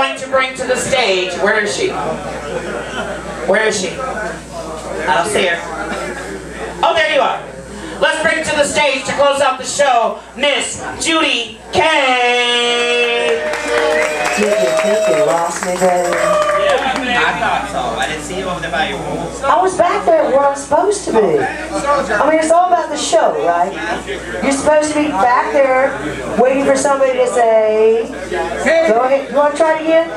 going to bring to the stage, where is she? Where is she? I don't see her. Oh, there you are. Let's bring to the stage to close out the show, Miss Judy K. You lost me, baby. I thought so. I didn't see you over there by your rules. I was back there where I'm supposed to be. I mean, it's all about the show, right? You're supposed to be back there waiting for somebody to say, go ahead. You want to try it again?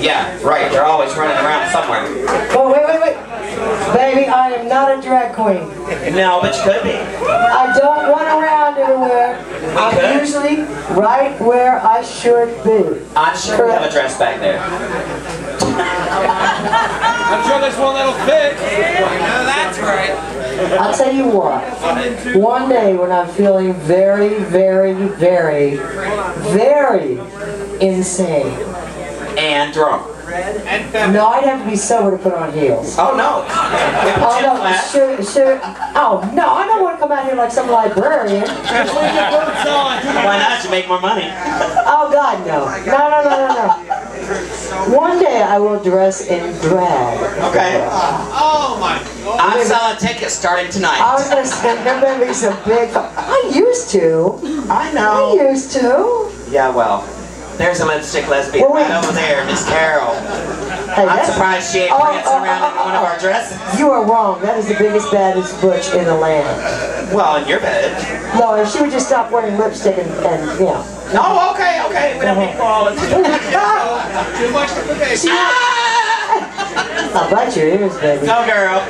Yeah, right. They're always running around somewhere. Oh, wait. Baby, I am not a drag queen. No, but you could be. I don't run around everywhere. I'm usually right where I should be. I'm sure we have a dress back there. I'm sure there's one that'll fit. No, that's right. I'll tell you what. One day when I'm feeling very, very, very, very insane. And drunk. No, I'd have to be sober to put on heels. Oh no. Oh no, sure. Oh no, I don't want to come out here like some librarian. Why not? You make more money. Oh God, no. No. One day I will dress in drag. Okay. Oh my God. I'm selling tickets starting tonight. I was going to say, there may be some big... I used to. I know. I used to. Yeah, well. There's a lipstick lesbian right over there, Miss Carol. Hey, I'm surprised she ain't prancing around in one of our dresses. You are wrong. That is the biggest, baddest butch in the land. Well, in your bed. No, if she would just stop wearing lipstick and you know. No, okay. We don't need to all Too much for the baby. I'll bite your ears, baby. Go, girl.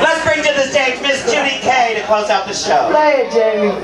Let's bring to the stage Miss Judy K to close out the show. Play it, Jamie.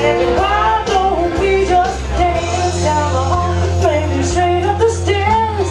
Why don't we just dance down the hall, maybe straight up the stairs?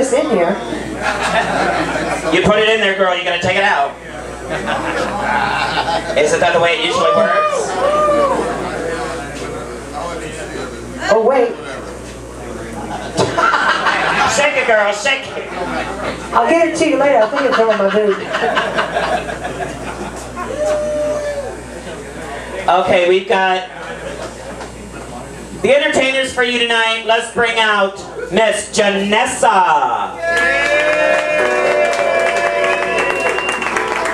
this in here. You put it in there, girl. You gotta take it out. Isn't that the way it usually works? Oh, wait. Shake it, girl. Shake it. I'll get it to you later. I think it's on my boot. Okay, we've got the entertainers for you tonight. Let's bring out Miss Janessa.